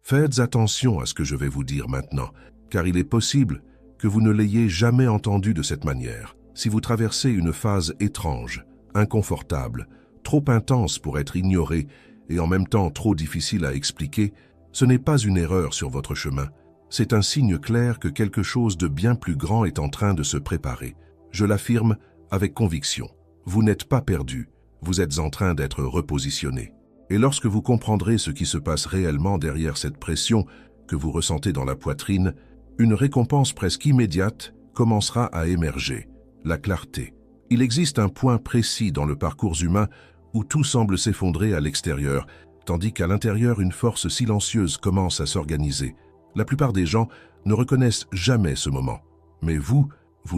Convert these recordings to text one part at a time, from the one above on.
Faites attention à ce que je vais vous dire maintenant, car il est possible que vous ne l'ayez jamais entendu de cette manière. Si vous traversez une phase étrange, inconfortable, trop intense pour être ignorée et en même temps trop difficile à expliquer, ce n'est pas une erreur sur votre chemin. C'est un signe clair que quelque chose de bien plus grand est en train de se préparer. Je l'affirme avec conviction. Vous n'êtes pas perdu, vous êtes en train d'être repositionné. Et lorsque vous comprendrez ce qui se passe réellement derrière cette pression que vous ressentez dans la poitrine, une récompense presque immédiate commencera à émerger, la clarté. Il existe un point précis dans le parcours humain où tout semble s'effondrer à l'extérieur, tandis qu'à l'intérieur, une force silencieuse commence à s'organiser. La plupart des gens ne reconnaissent jamais ce moment, mais vous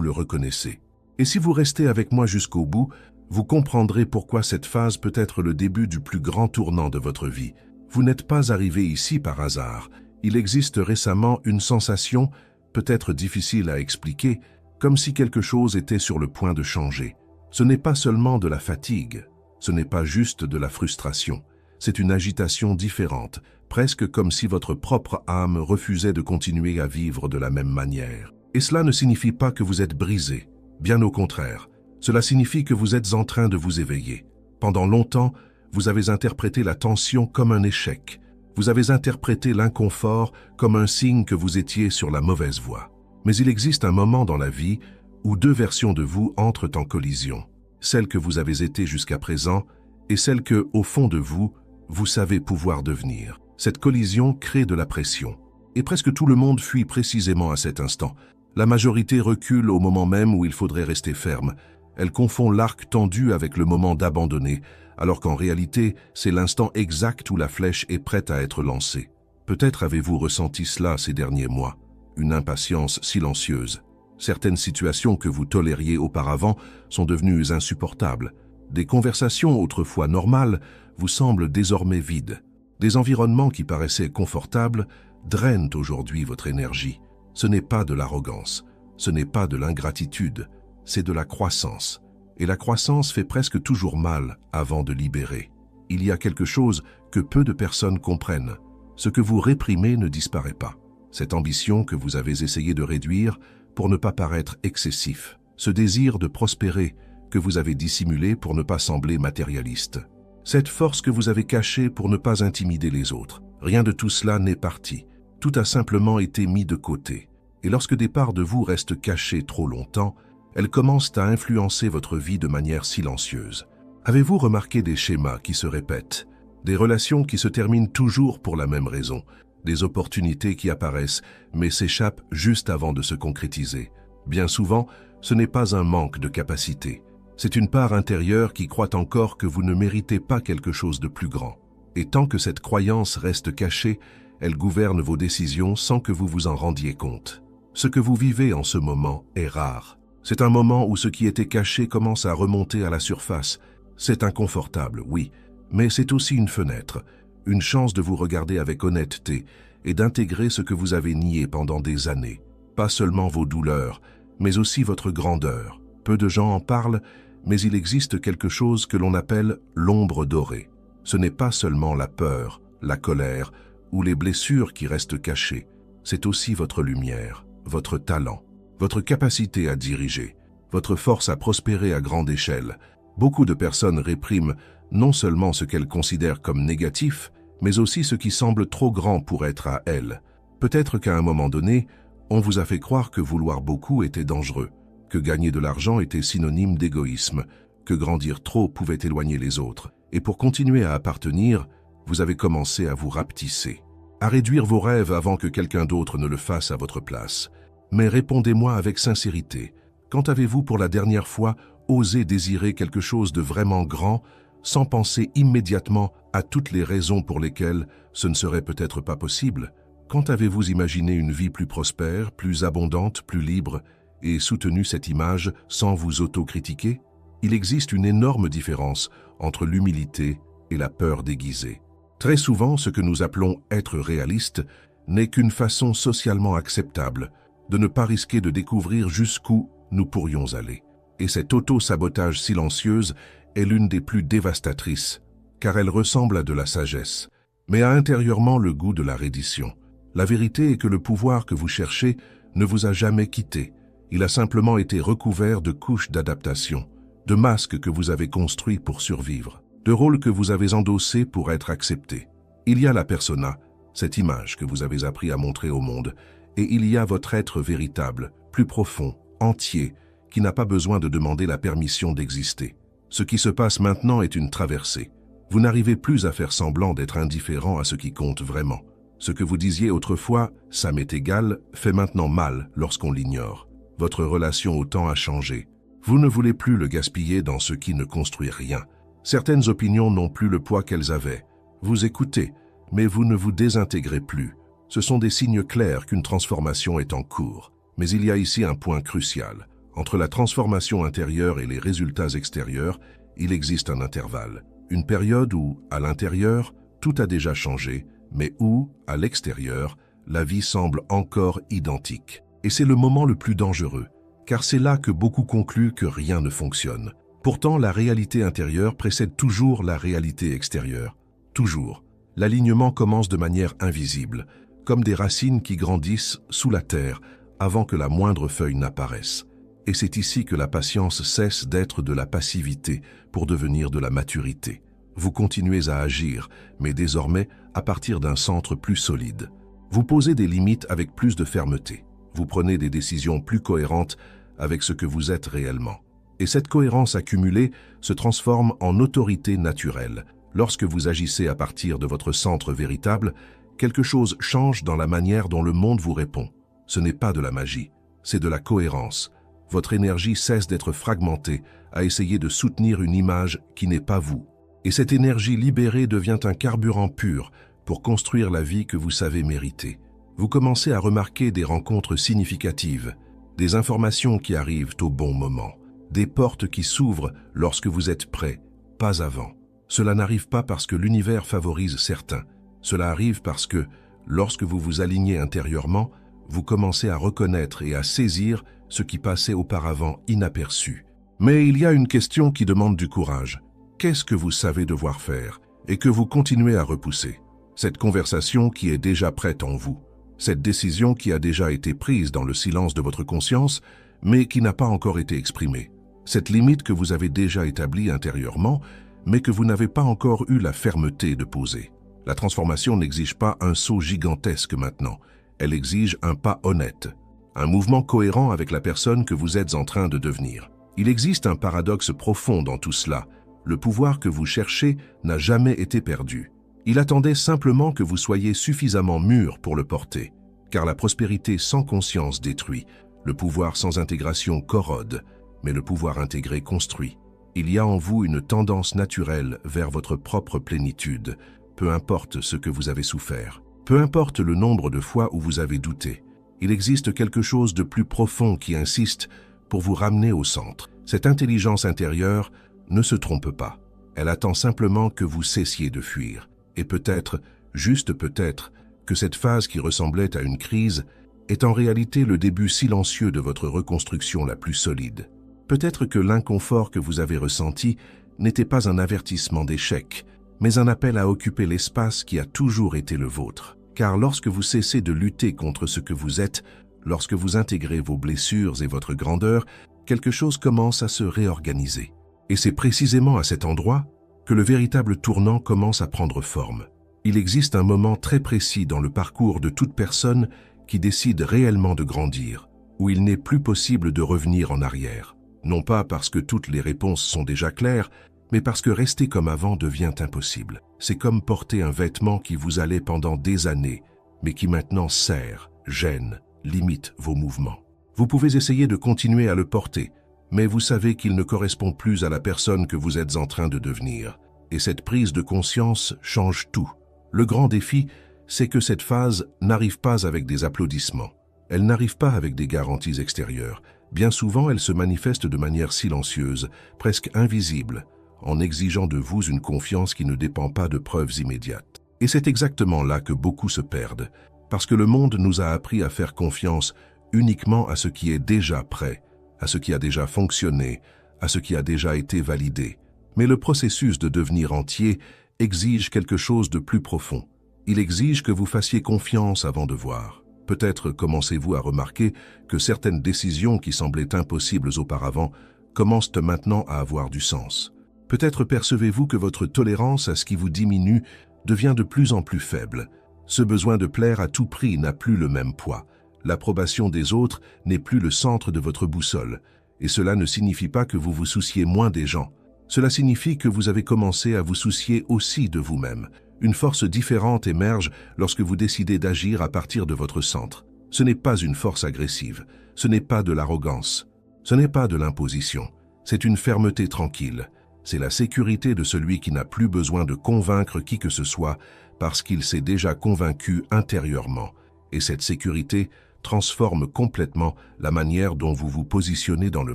le reconnaissez. Et si vous restez avec moi jusqu'au bout, vous comprendrez pourquoi cette phase peut être le début du plus grand tournant de votre vie. Vous n'êtes pas arrivé ici par hasard. Il existe récemment une sensation, peut-être difficile à expliquer, comme si quelque chose était sur le point de changer. Ce n'est pas seulement de la fatigue, ce n'est pas juste de la frustration. C'est une agitation différente, presque comme si votre propre âme refusait de continuer à vivre de la même manière. Et cela ne signifie pas que vous êtes brisé, bien au contraire. Cela signifie que vous êtes en train de vous éveiller. Pendant longtemps, vous avez interprété la tension comme un échec. Vous avez interprété l'inconfort comme un signe que vous étiez sur la mauvaise voie. Mais il existe un moment dans la vie où deux versions de vous entrent en collision. Celle que vous avez été jusqu'à présent et celle que, au fond de vous, vous savez pouvoir devenir. Cette collision crée de la pression. Et presque tout le monde fuit précisément à cet instant. La majorité recule au moment même où il faudrait rester ferme. Elle confond l'arc tendu avec le moment d'abandonner, alors qu'en réalité, c'est l'instant exact où la flèche est prête à être lancée. Peut-être avez-vous ressenti cela ces derniers mois, une impatience silencieuse. Certaines situations que vous tolériez auparavant sont devenues insupportables. Des conversations autrefois normales vous semblent désormais vides. Des environnements qui paraissaient confortables drainent aujourd'hui votre énergie. Ce n'est pas de l'arrogance, ce n'est pas de l'ingratitude, c'est de la croissance. Et la croissance fait presque toujours mal avant de libérer. Il y a quelque chose que peu de personnes comprennent. Ce que vous réprimez ne disparaît pas. Cette ambition que vous avez essayé de réduire pour ne pas paraître excessif. Ce désir de prospérer que vous avez dissimulé pour ne pas sembler matérialiste. Cette force que vous avez cachée pour ne pas intimider les autres. Rien de tout cela n'est parti. Tout a simplement été mis de côté. Et lorsque des parts de vous restent cachées trop longtemps, elles commencent à influencer votre vie de manière silencieuse. Avez-vous remarqué des schémas qui se répètent, des relations qui se terminent toujours pour la même raison, des opportunités qui apparaissent mais s'échappent juste avant de se concrétiser? Bien souvent, ce n'est pas un manque de capacité. C'est une part intérieure qui croit encore que vous ne méritez pas quelque chose de plus grand. Et tant que cette croyance reste cachée, elle gouverne vos décisions sans que vous vous en rendiez compte. Ce que vous vivez en ce moment est rare. C'est un moment où ce qui était caché commence à remonter à la surface. C'est inconfortable, oui, mais c'est aussi une fenêtre, une chance de vous regarder avec honnêteté et d'intégrer ce que vous avez nié pendant des années. Pas seulement vos douleurs, mais aussi votre grandeur. Peu de gens en parlent, mais il existe quelque chose que l'on appelle l'ombre dorée. Ce n'est pas seulement la peur, la colère ou les blessures qui restent cachées. C'est aussi votre lumière, votre talent, votre capacité à diriger, votre force à prospérer à grande échelle. Beaucoup de personnes répriment non seulement ce qu'elles considèrent comme négatif, mais aussi ce qui semble trop grand pour être à elles. Peut-être qu'à un moment donné, on vous a fait croire que vouloir beaucoup était dangereux, que gagner de l'argent était synonyme d'égoïsme, que grandir trop pouvait éloigner les autres. Et pour continuer à appartenir, vous avez commencé à vous rapetisser, à réduire vos rêves avant que quelqu'un d'autre ne le fasse à votre place. Mais répondez-moi avec sincérité, quand avez-vous pour la dernière fois osé désirer quelque chose de vraiment grand sans penser immédiatement à toutes les raisons pour lesquelles ce ne serait peut-être pas possible? Quand avez-vous imaginé une vie plus prospère, plus abondante, plus libre et soutenu cette image sans vous autocritiquer? Il existe une énorme différence entre l'humilité et la peur déguisée. Très souvent, ce que nous appelons être réaliste n'est qu'une façon socialement acceptable de ne pas risquer de découvrir jusqu'où nous pourrions aller. Et cette auto-sabotage silencieuse est l'une des plus dévastatrices, car elle ressemble à de la sagesse, mais a intérieurement le goût de la reddition. La vérité est que le pouvoir que vous cherchez ne vous a jamais quitté. Il a simplement été recouvert de couches d'adaptation, de masques que vous avez construits pour survivre, de rôles que vous avez endossés pour être acceptés. Il y a la persona, cette image que vous avez appris à montrer au monde, et il y a votre être véritable, plus profond, entier, qui n'a pas besoin de demander la permission d'exister. Ce qui se passe maintenant est une traversée. Vous n'arrivez plus à faire semblant d'être indifférent à ce qui compte vraiment. Ce que vous disiez autrefois, « ça m'est égal », fait maintenant mal lorsqu'on l'ignore. Votre relation au temps a changé. Vous ne voulez plus le gaspiller dans ce qui ne construit rien. Certaines opinions n'ont plus le poids qu'elles avaient. Vous écoutez, mais vous ne vous désintégrez plus. Ce sont des signes clairs qu'une transformation est en cours. Mais il y a ici un point crucial. Entre la transformation intérieure et les résultats extérieurs, il existe un intervalle. Une période où, à l'intérieur, tout a déjà changé, mais où, à l'extérieur, la vie semble encore identique. Et c'est le moment le plus dangereux, car c'est là que beaucoup concluent que rien ne fonctionne. Pourtant, la réalité intérieure précède toujours la réalité extérieure. Toujours. L'alignement commence de manière invisible, comme des racines qui grandissent sous la terre avant que la moindre feuille n'apparaisse. Et c'est ici que la patience cesse d'être de la passivité pour devenir de la maturité. Vous continuez à agir, mais désormais à partir d'un centre plus solide. Vous posez des limites avec plus de fermeté. Vous prenez des décisions plus cohérentes avec ce que vous êtes réellement. Et cette cohérence accumulée se transforme en autorité naturelle. Lorsque vous agissez à partir de votre centre véritable, quelque chose change dans la manière dont le monde vous répond. Ce n'est pas de la magie, c'est de la cohérence. Votre énergie cesse d'être fragmentée à essayer de soutenir une image qui n'est pas vous. Et cette énergie libérée devient un carburant pur pour construire la vie que vous savez mériter. Vous commencez à remarquer des rencontres significatives, des informations qui arrivent au bon moment, des portes qui s'ouvrent lorsque vous êtes prêt, pas avant. Cela n'arrive pas parce que l'univers favorise certains. Cela arrive parce que, lorsque vous vous alignez intérieurement, vous commencez à reconnaître et à saisir ce qui passait auparavant inaperçu. Mais il y a une question qui demande du courage. Qu'est-ce que vous savez devoir faire et que vous continuez à repousser? Cette conversation qui est déjà prête en vous, cette décision qui a déjà été prise dans le silence de votre conscience, mais qui n'a pas encore été exprimée. Cette limite que vous avez déjà établie intérieurement, mais que vous n'avez pas encore eu la fermeté de poser. La transformation n'exige pas un saut gigantesque maintenant, elle exige un pas honnête, un mouvement cohérent avec la personne que vous êtes en train de devenir. Il existe un paradoxe profond dans tout cela. Le pouvoir que vous cherchez n'a jamais été perdu. Il attendait simplement que vous soyez suffisamment mûr pour le porter, car la prospérité sans conscience détruit, le pouvoir sans intégration corrode, mais le pouvoir intégré construit. Il y a en vous une tendance naturelle vers votre propre plénitude, peu importe ce que vous avez souffert, peu importe le nombre de fois où vous avez douté. Il existe quelque chose de plus profond qui insiste pour vous ramener au centre. Cette intelligence intérieure ne se trompe pas. Elle attend simplement que vous cessiez de fuir. Et peut-être, juste peut-être, que cette phase qui ressemblait à une crise est en réalité le début silencieux de votre reconstruction la plus solide. Peut-être que l'inconfort que vous avez ressenti n'était pas un avertissement d'échec, mais un appel à occuper l'espace qui a toujours été le vôtre. Car lorsque vous cessez de lutter contre ce que vous êtes, lorsque vous intégrez vos blessures et votre grandeur, quelque chose commence à se réorganiser. Et c'est précisément à cet endroit que le véritable tournant commence à prendre forme. Il existe un moment très précis dans le parcours de toute personne qui décide réellement de grandir, où il n'est plus possible de revenir en arrière. Non pas parce que toutes les réponses sont déjà claires, mais parce que rester comme avant devient impossible. C'est comme porter un vêtement qui vous allait pendant des années, mais qui maintenant serre, gêne, limite vos mouvements. Vous pouvez essayer de continuer à le porter, mais vous savez qu'il ne correspond plus à la personne que vous êtes en train de devenir. Et cette prise de conscience change tout. Le grand défi, c'est que cette phase n'arrive pas avec des applaudissements. Elle n'arrive pas avec des garanties extérieures. Bien souvent, elle se manifeste de manière silencieuse, presque invisible, en exigeant de vous une confiance qui ne dépend pas de preuves immédiates. Et c'est exactement là que beaucoup se perdent, parce que le monde nous a appris à faire confiance uniquement à ce qui est déjà prêt, à ce qui a déjà fonctionné, à ce qui a déjà été validé. Mais le processus de devenir entier exige quelque chose de plus profond. Il exige que vous fassiez confiance avant de voir. Peut-être commencez-vous à remarquer que certaines décisions qui semblaient impossibles auparavant commencent maintenant à avoir du sens. Peut-être percevez-vous que votre tolérance à ce qui vous diminue devient de plus en plus faible. Ce besoin de plaire à tout prix n'a plus le même poids. L'approbation des autres n'est plus le centre de votre boussole. Et cela ne signifie pas que vous vous souciez moins des gens. Cela signifie que vous avez commencé à vous soucier aussi de vous-même. Une force différente émerge lorsque vous décidez d'agir à partir de votre centre. Ce n'est pas une force agressive, ce n'est pas de l'arrogance, ce n'est pas de l'imposition. C'est une fermeté tranquille. C'est la sécurité de celui qui n'a plus besoin de convaincre qui que ce soit parce qu'il s'est déjà convaincu intérieurement. Et cette sécurité transforme complètement la manière dont vous vous positionnez dans le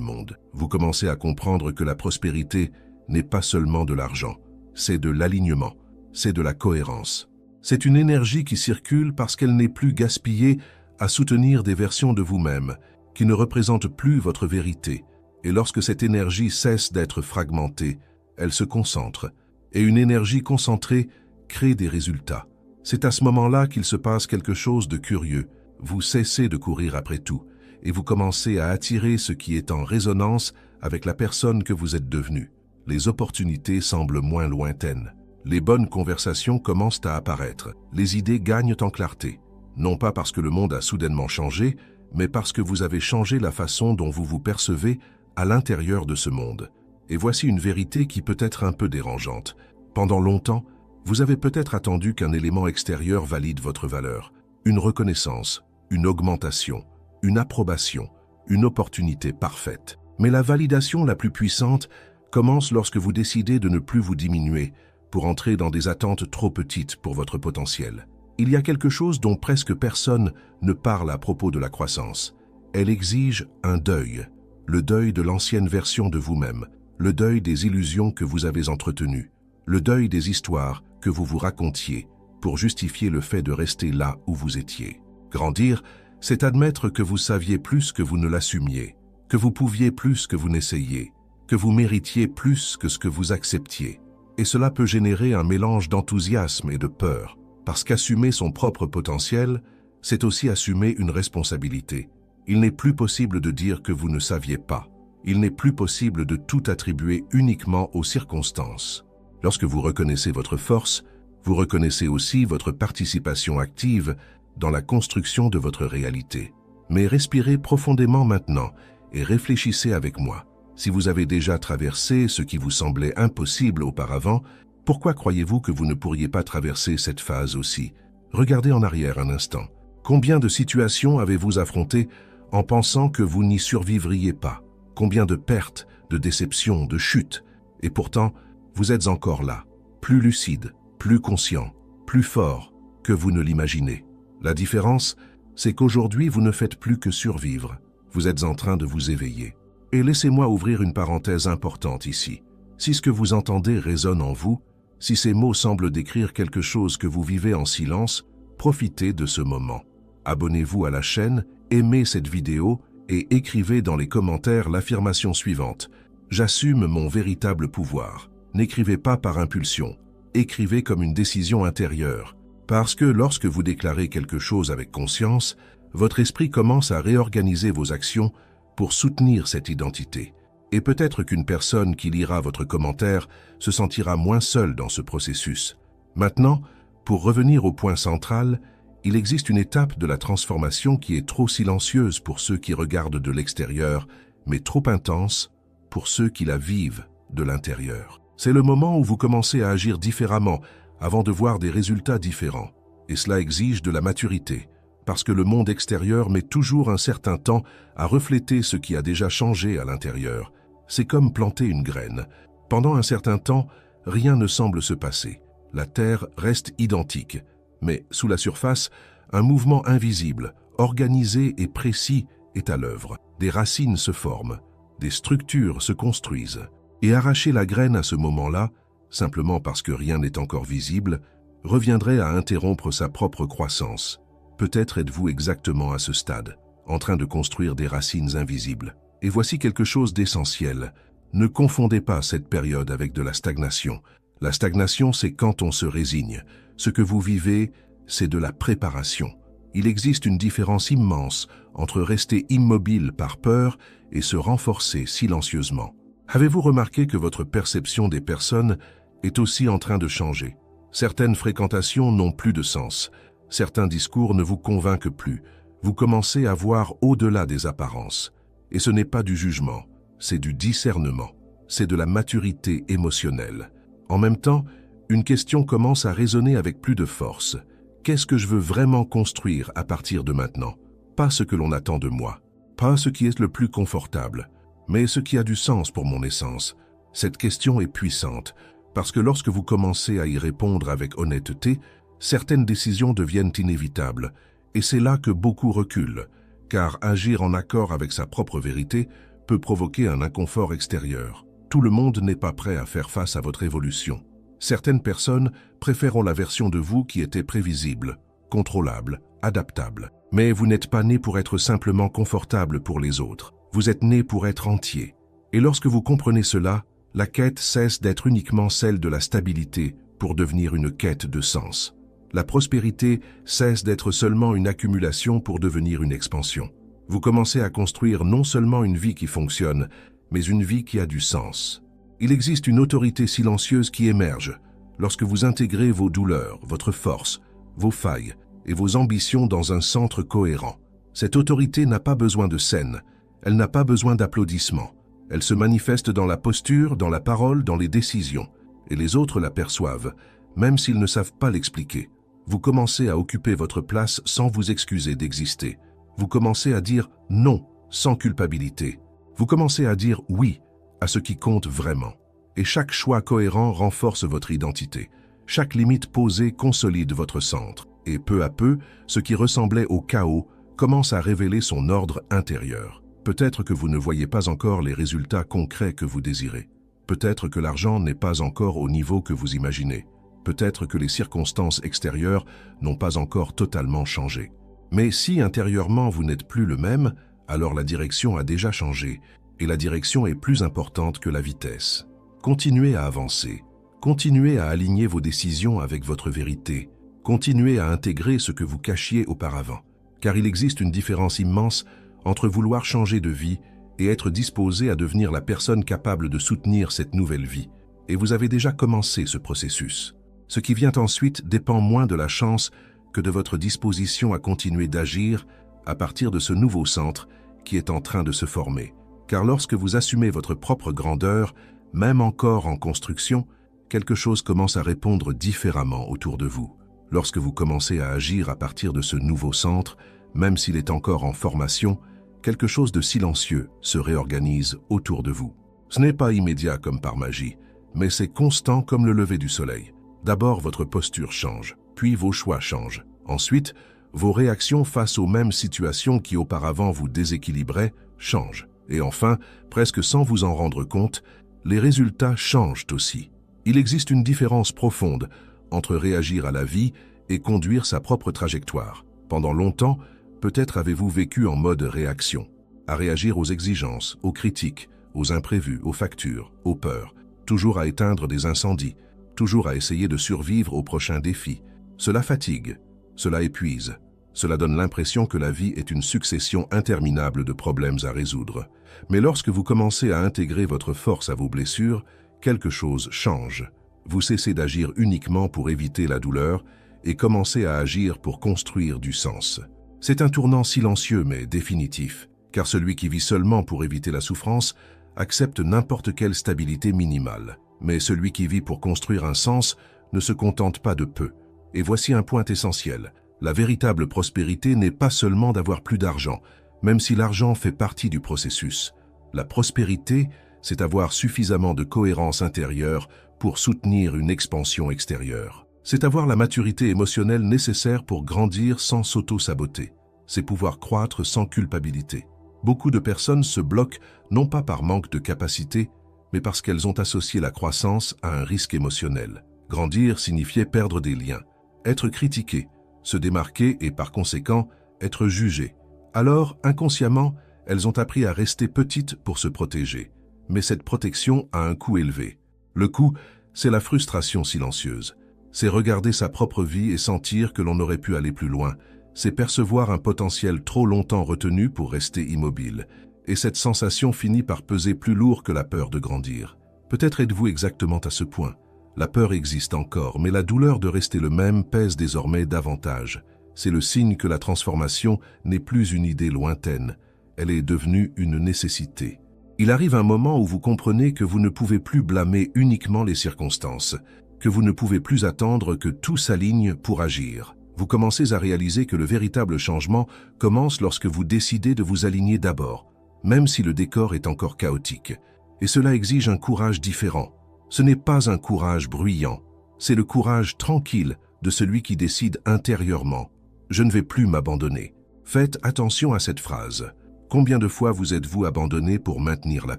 monde. Vous commencez à comprendre que la prospérité n'est pas seulement de l'argent, c'est de l'alignement, c'est de la cohérence. C'est une énergie qui circule parce qu'elle n'est plus gaspillée à soutenir des versions de vous-même qui ne représentent plus votre vérité. Et lorsque cette énergie cesse d'être fragmentée, elle se concentre. Et une énergie concentrée crée des résultats. C'est à ce moment-là qu'il se passe quelque chose de curieux. Vous cessez de courir après tout et vous commencez à attirer ce qui est en résonance avec la personne que vous êtes devenue. Les opportunités semblent moins lointaines. Les bonnes conversations commencent à apparaître. Les idées gagnent en clarté. Non pas parce que le monde a soudainement changé, mais parce que vous avez changé la façon dont vous vous percevez à l'intérieur de ce monde. Et voici une vérité qui peut être un peu dérangeante. Pendant longtemps, vous avez peut-être attendu qu'un élément extérieur valide votre valeur. Une reconnaissance, une augmentation, une approbation, une opportunité parfaite. Mais la validation la plus puissante commence lorsque vous décidez de ne plus vous diminuer pour entrer dans des attentes trop petites pour votre potentiel. Il y a quelque chose dont presque personne ne parle à propos de la croissance. Elle exige un deuil, le deuil de l'ancienne version de vous-même, le deuil des illusions que vous avez entretenues, le deuil des histoires que vous vous racontiez pour justifier le fait de rester là où vous étiez. Grandir, c'est admettre que vous saviez plus que vous ne l'assumiez, que vous pouviez plus que vous n'essayiez, que vous méritiez plus que ce que vous acceptiez. Et cela peut générer un mélange d'enthousiasme et de peur, parce qu'assumer son propre potentiel, c'est aussi assumer une responsabilité. Il n'est plus possible de dire que vous ne saviez pas. Il n'est plus possible de tout attribuer uniquement aux circonstances. Lorsque vous reconnaissez votre force, vous reconnaissez aussi votre participation active dans la construction de votre réalité. Mais respirez profondément maintenant et réfléchissez avec moi. Si vous avez déjà traversé ce qui vous semblait impossible auparavant, pourquoi croyez-vous que vous ne pourriez pas traverser cette phase aussi? Regardez en arrière un instant. Combien de situations avez-vous affrontées en pensant que vous n'y survivriez pas? Combien de pertes, de déceptions, de chutes? Et pourtant, vous êtes encore là, plus lucide, plus conscient, plus fort que vous ne l'imaginez. La différence, c'est qu'aujourd'hui, vous ne faites plus que survivre. Vous êtes en train de vous éveiller. Et laissez-moi ouvrir une parenthèse importante ici. Si ce que vous entendez résonne en vous, si ces mots semblent décrire quelque chose que vous vivez en silence, profitez de ce moment. Abonnez-vous à la chaîne, aimez cette vidéo et écrivez dans les commentaires l'affirmation suivante. J'assume mon véritable pouvoir. N'écrivez pas par impulsion. Écrivez comme une décision intérieure. Parce que lorsque vous déclarez quelque chose avec conscience, votre esprit commence à réorganiser vos actions pour soutenir cette identité. Et peut-être qu'une personne qui lira votre commentaire se sentira moins seule dans ce processus. Maintenant, pour revenir au point central, il existe une étape de la transformation qui est trop silencieuse pour ceux qui regardent de l'extérieur, mais trop intense pour ceux qui la vivent de l'intérieur. C'est le moment où vous commencez à agir différemment avant de voir des résultats différents. Et cela exige de la maturité, parce que le monde extérieur met toujours un certain temps à refléter ce qui a déjà changé à l'intérieur. C'est comme planter une graine. Pendant un certain temps, rien ne semble se passer. La terre reste identique, mais sous la surface, un mouvement invisible, organisé et précis est à l'œuvre. Des racines se forment, des structures se construisent. Et arracher la graine à ce moment-là, simplement parce que rien n'est encore visible, reviendrait à interrompre sa propre croissance. Peut-être êtes-vous exactement à ce stade, en train de construire des racines invisibles. Et voici quelque chose d'essentiel. Ne confondez pas cette période avec de la stagnation. La stagnation, c'est quand on se résigne. Ce que vous vivez, c'est de la préparation. Il existe une différence immense entre rester immobile par peur et se renforcer silencieusement. Avez-vous remarqué que votre perception des personnes est aussi en train de changer? Certaines fréquentations n'ont plus de sens. Certains discours ne vous convainquent plus. Vous commencez à voir au-delà des apparences. Et ce n'est pas du jugement, c'est du discernement. C'est de la maturité émotionnelle. En même temps, une question commence à résonner avec plus de force. Qu'est-ce que je veux vraiment construire à partir de maintenant? Pas ce que l'on attend de moi, pas ce qui est le plus confortable, mais ce qui a du sens pour mon essence. Cette question est puissante, parce que lorsque vous commencez à y répondre avec honnêteté, certaines décisions deviennent inévitables, et c'est là que beaucoup reculent, car agir en accord avec sa propre vérité peut provoquer un inconfort extérieur. Tout le monde n'est pas prêt à faire face à votre évolution. Certaines personnes préfèrent la version de vous qui était prévisible, contrôlable, adaptable. Mais vous n'êtes pas né pour être simplement confortable pour les autres. Vous êtes né pour être entier. Et lorsque vous comprenez cela, la quête cesse d'être uniquement celle de la stabilité pour devenir une quête de sens. La prospérité cesse d'être seulement une accumulation pour devenir une expansion. Vous commencez à construire non seulement une vie qui fonctionne, mais une vie qui a du sens. Il existe une autorité silencieuse qui émerge lorsque vous intégrez vos douleurs, votre force, vos failles et vos ambitions dans un centre cohérent. Cette autorité n'a pas besoin de scène, elle n'a pas besoin d'applaudissements. Elle se manifeste dans la posture, dans la parole, dans les décisions. Et les autres l'aperçoivent, même s'ils ne savent pas l'expliquer. Vous commencez à occuper votre place sans vous excuser d'exister. Vous commencez à dire non sans culpabilité. Vous commencez à dire oui à ce qui compte vraiment. Et chaque choix cohérent renforce votre identité. Chaque limite posée consolide votre centre. Et peu à peu, ce qui ressemblait au chaos commence à révéler son ordre intérieur. Peut-être que vous ne voyez pas encore les résultats concrets que vous désirez. Peut-être que l'argent n'est pas encore au niveau que vous imaginez. Peut-être que les circonstances extérieures n'ont pas encore totalement changé. Mais si intérieurement vous n'êtes plus le même, alors la direction a déjà changé, et la direction est plus importante que la vitesse. Continuez à avancer, continuez à aligner vos décisions avec votre vérité, continuez à intégrer ce que vous cachiez auparavant, car il existe une différence immense entre vouloir changer de vie et être disposé à devenir la personne capable de soutenir cette nouvelle vie. Et vous avez déjà commencé ce processus. Ce qui vient ensuite dépend moins de la chance que de votre disposition à continuer d'agir à partir de ce nouveau centre qui est en train de se former. Car lorsque vous assumez votre propre grandeur, même encore en construction, quelque chose commence à répondre différemment autour de vous. Lorsque vous commencez à agir à partir de ce nouveau centre, même s'il est encore en formation, quelque chose de silencieux se réorganise autour de vous. Ce n'est pas immédiat comme par magie, mais c'est constant comme le lever du soleil. D'abord, votre posture change, puis vos choix changent. Ensuite, vos réactions face aux mêmes situations qui auparavant vous déséquilibraient changent. Et enfin, presque sans vous en rendre compte, les résultats changent aussi. Il existe une différence profonde entre réagir à la vie et conduire sa propre trajectoire. Pendant longtemps, peut-être avez-vous vécu en mode réaction, à réagir aux exigences, aux critiques, aux imprévus, aux factures, aux peurs, toujours à éteindre des incendies, toujours à essayer de survivre aux prochains défis. Cela fatigue, cela épuise, cela donne l'impression que la vie est une succession interminable de problèmes à résoudre. Mais lorsque vous commencez à intégrer votre force à vos blessures, quelque chose change. Vous cessez d'agir uniquement pour éviter la douleur et commencez à agir pour construire du sens. C'est un tournant silencieux mais définitif, car celui qui vit seulement pour éviter la souffrance accepte n'importe quelle stabilité minimale. Mais celui qui vit pour construire un sens ne se contente pas de peu. Et voici un point essentiel. La véritable prospérité n'est pas seulement d'avoir plus d'argent, même si l'argent fait partie du processus. La prospérité, c'est avoir suffisamment de cohérence intérieure pour soutenir une expansion extérieure. C'est avoir la maturité émotionnelle nécessaire pour grandir sans s'auto-saboter. C'est pouvoir croître sans culpabilité. Beaucoup de personnes se bloquent non pas par manque de capacité, mais parce qu'elles ont associé la croissance à un risque émotionnel. Grandir signifiait perdre des liens, être critiqué, se démarquer et par conséquent être jugé. Alors, inconsciemment, elles ont appris à rester petites pour se protéger. Mais cette protection a un coût élevé. Le coût, c'est la frustration silencieuse. C'est regarder sa propre vie et sentir que l'on aurait pu aller plus loin. C'est percevoir un potentiel trop longtemps retenu pour rester immobile. Et cette sensation finit par peser plus lourd que la peur de grandir. Peut-être êtes-vous exactement à ce point. La peur existe encore, mais la douleur de rester le même pèse désormais davantage. C'est le signe que la transformation n'est plus une idée lointaine. Elle est devenue une nécessité. Il arrive un moment où vous comprenez que vous ne pouvez plus blâmer uniquement les circonstances, que vous ne pouvez plus attendre que tout s'aligne pour agir. Vous commencez à réaliser que le véritable changement commence lorsque vous décidez de vous aligner d'abord, même si le décor est encore chaotique. Et cela exige un courage différent. Ce n'est pas un courage bruyant, c'est le courage tranquille de celui qui décide intérieurement. Je ne vais plus m'abandonner. Faites attention à cette phrase. Combien de fois vous êtes-vous abandonné pour maintenir la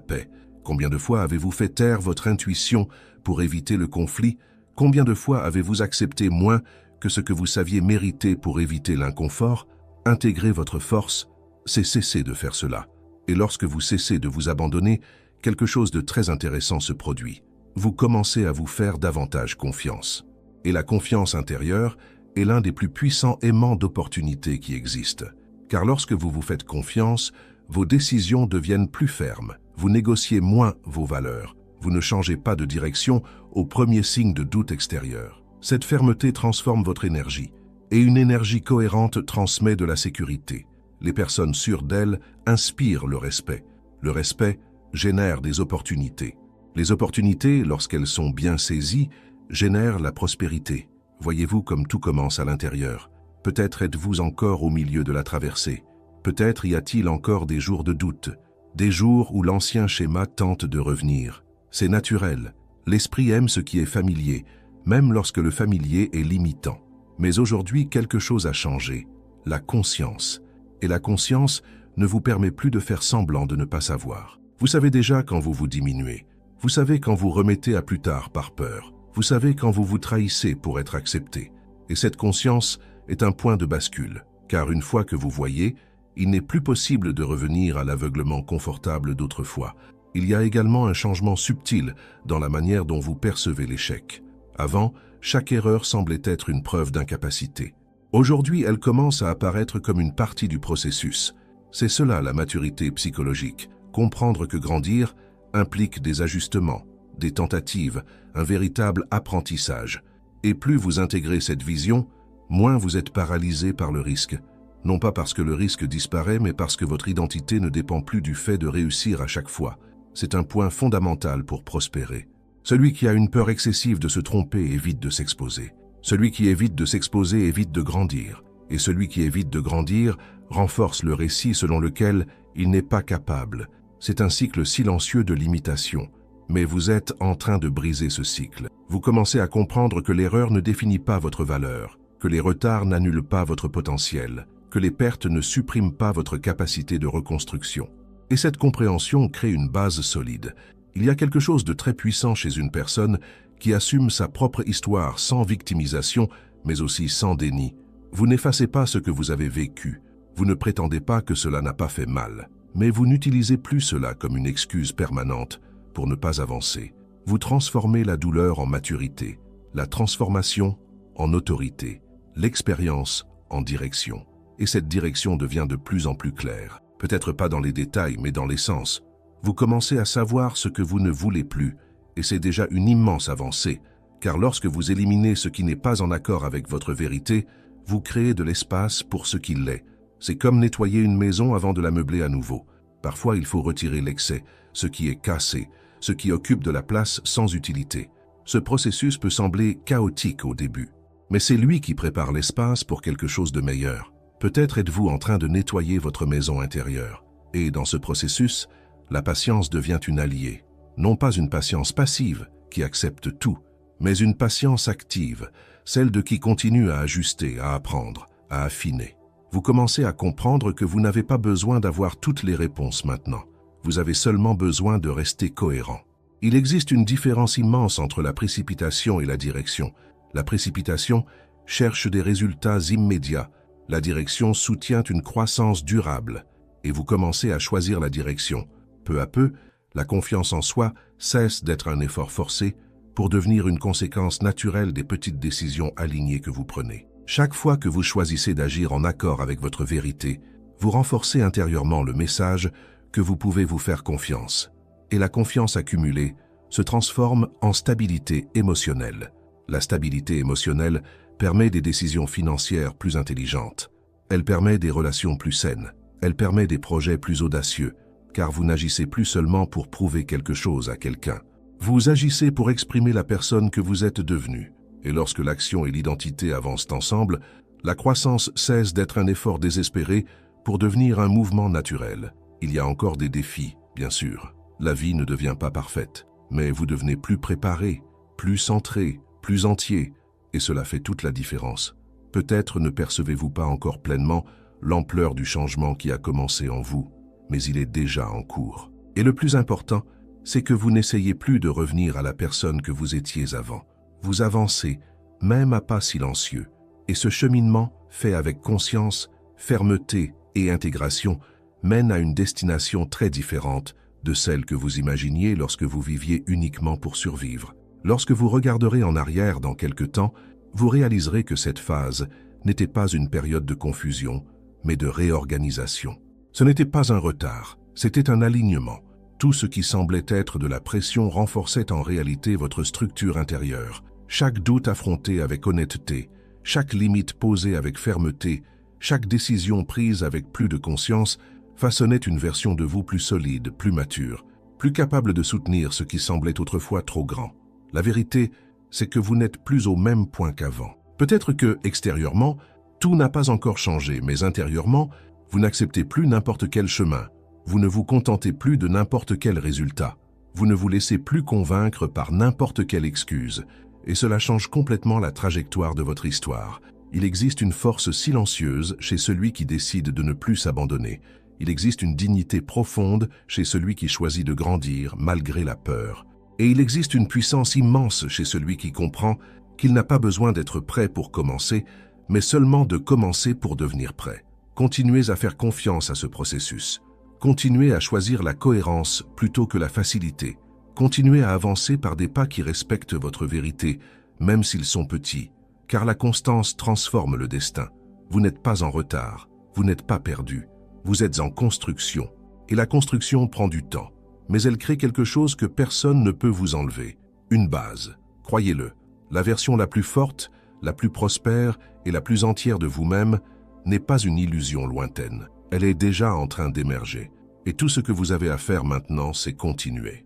paix? Combien de fois avez-vous fait taire votre intuition pour éviter le conflit? Combien de fois avez-vous accepté moins que ce que vous saviez mériter pour éviter l'inconfort? Intégrer votre force, c'est cesser de faire cela. Et lorsque vous cessez de vous abandonner, quelque chose de très intéressant se produit. Vous commencez à vous faire davantage confiance. Et la confiance intérieure est l'un des plus puissants aimants d'opportunités qui existent. Car lorsque vous vous faites confiance, vos décisions deviennent plus fermes. Vous négociez moins vos valeurs. Vous ne changez pas de direction au premier signe de doute extérieur. Cette fermeté transforme votre énergie. Et une énergie cohérente transmet de la sécurité. Les personnes sûres d'elles inspirent le respect. Le respect génère des opportunités. Les opportunités, lorsqu'elles sont bien saisies, génèrent la prospérité. Voyez-vous comme tout commence à l'intérieur. Peut-être êtes-vous encore au milieu de la traversée. Peut-être y a-t-il encore des jours de doute, des jours où l'ancien schéma tente de revenir. C'est naturel. L'esprit aime ce qui est familier, même lorsque le familier est limitant. Mais aujourd'hui, quelque chose a changé. La conscience. Et la conscience ne vous permet plus de faire semblant de ne pas savoir. Vous savez déjà quand vous vous diminuez. Vous savez quand vous remettez à plus tard par peur. Vous savez quand vous vous trahissez pour être accepté. Et cette conscience est un point de bascule, car une fois que vous voyez, il n'est plus possible de revenir à l'aveuglement confortable d'autrefois. Il y a également un changement subtil dans la manière dont vous percevez l'échec. Avant, chaque erreur semblait être une preuve d'incapacité. Aujourd'hui, elle commence à apparaître comme une partie du processus. C'est cela la maturité psychologique. Comprendre que grandir implique des ajustements, des tentatives, un véritable apprentissage. Et plus vous intégrez cette vision, moins vous êtes paralysé par le risque. Non pas parce que le risque disparaît, mais parce que votre identité ne dépend plus du fait de réussir à chaque fois. C'est un point fondamental pour prospérer. Celui qui a une peur excessive de se tromper évite de s'exposer. Celui qui évite de s'exposer évite de grandir. Et celui qui évite de grandir renforce le récit selon lequel il n'est pas capable. C'est un cycle silencieux de limitation. Mais vous êtes en train de briser ce cycle. Vous commencez à comprendre que l'erreur ne définit pas votre valeur, que les retards n'annulent pas votre potentiel, que les pertes ne suppriment pas votre capacité de reconstruction. Et cette compréhension crée une base solide. Il y a quelque chose de très puissant chez une personne qui assume sa propre histoire sans victimisation, mais aussi sans déni. Vous n'effacez pas ce que vous avez vécu. Vous ne prétendez pas que cela n'a pas fait mal. Mais vous n'utilisez plus cela comme une excuse permanente pour ne pas avancer. Vous transformez la douleur en maturité, la transformation en autorité, l'expérience en direction. Et cette direction devient de plus en plus claire. Peut-être pas dans les détails, mais dans l'essence. Vous commencez à savoir ce que vous ne voulez plus, et c'est déjà une immense avancée, car lorsque vous éliminez ce qui n'est pas en accord avec votre vérité, vous créez de l'espace pour ce qui l'est. C'est comme nettoyer une maison avant de la meubler à nouveau. Parfois, il faut retirer l'excès, ce qui est cassé, ce qui occupe de la place sans utilité. Ce processus peut sembler chaotique au début, mais c'est lui qui prépare l'espace pour quelque chose de meilleur. Peut-être êtes-vous en train de nettoyer votre maison intérieure, et dans ce processus, la patience devient une alliée. Non pas une patience passive qui accepte tout, mais une patience active, celle de qui continue à ajuster, à apprendre, à affiner. Vous commencez à comprendre que vous n'avez pas besoin d'avoir toutes les réponses maintenant. Vous avez seulement besoin de rester cohérent. Il existe une différence immense entre la précipitation et la direction. La précipitation cherche des résultats immédiats. La direction soutient une croissance durable. Et vous commencez à choisir la direction. Peu à peu, la confiance en soi cesse d'être un effort forcé pour devenir une conséquence naturelle des petites décisions alignées que vous prenez. Chaque fois que vous choisissez d'agir en accord avec votre vérité, vous renforcez intérieurement le message que vous pouvez vous faire confiance. Et la confiance accumulée se transforme en stabilité émotionnelle. La stabilité émotionnelle permet des décisions financières plus intelligentes. Elle permet des relations plus saines. Elle permet des projets plus audacieux, car vous n'agissez plus seulement pour prouver quelque chose à quelqu'un. Vous agissez pour exprimer la personne que vous êtes devenue. Et lorsque l'action et l'identité avancent ensemble, la croissance cesse d'être un effort désespéré pour devenir un mouvement naturel. Il y a encore des défis, bien sûr. La vie ne devient pas parfaite, mais vous devenez plus préparé, plus centré, plus entier, et cela fait toute la différence. Peut-être ne percevez-vous pas encore pleinement l'ampleur du changement qui a commencé en vous, mais il est déjà en cours. Et le plus important, c'est que vous n'essayez plus de revenir à la personne que vous étiez avant. Vous avancez, même à pas silencieux, et ce cheminement, fait avec conscience, fermeté et intégration, mène à une destination très différente de celle que vous imaginiez lorsque vous viviez uniquement pour survivre. Lorsque vous regarderez en arrière dans quelque temps, vous réaliserez que cette phase n'était pas une période de confusion, mais de réorganisation. Ce n'était pas un retard, c'était un alignement. Tout ce qui semblait être de la pression renforçait en réalité votre structure intérieure. Chaque doute affronté avec honnêteté, chaque limite posée avec fermeté, chaque décision prise avec plus de conscience façonnait une version de vous plus solide, plus mature, plus capable de soutenir ce qui semblait autrefois trop grand. La vérité, c'est que vous n'êtes plus au même point qu'avant. Peut-être que, extérieurement, tout n'a pas encore changé, mais intérieurement, vous n'acceptez plus n'importe quel chemin. Vous ne vous contentez plus de n'importe quel résultat. Vous ne vous laissez plus convaincre par n'importe quelle excuse. Et cela change complètement la trajectoire de votre histoire. Il existe une force silencieuse chez celui qui décide de ne plus s'abandonner. Il existe une dignité profonde chez celui qui choisit de grandir malgré la peur. Et il existe une puissance immense chez celui qui comprend qu'il n'a pas besoin d'être prêt pour commencer, mais seulement de commencer pour devenir prêt. Continuez à faire confiance à ce processus. Continuez à choisir la cohérence plutôt que la facilité. Continuez à avancer par des pas qui respectent votre vérité, même s'ils sont petits, car la constance transforme le destin. Vous n'êtes pas en retard, vous n'êtes pas perdu, vous êtes en construction. Et la construction prend du temps, mais elle crée quelque chose que personne ne peut vous enlever. Une base, croyez-le. La version la plus forte, la plus prospère et la plus entière de vous-même n'est pas une illusion lointaine. Elle est déjà en train d'émerger. Et tout ce que vous avez à faire maintenant, c'est continuer.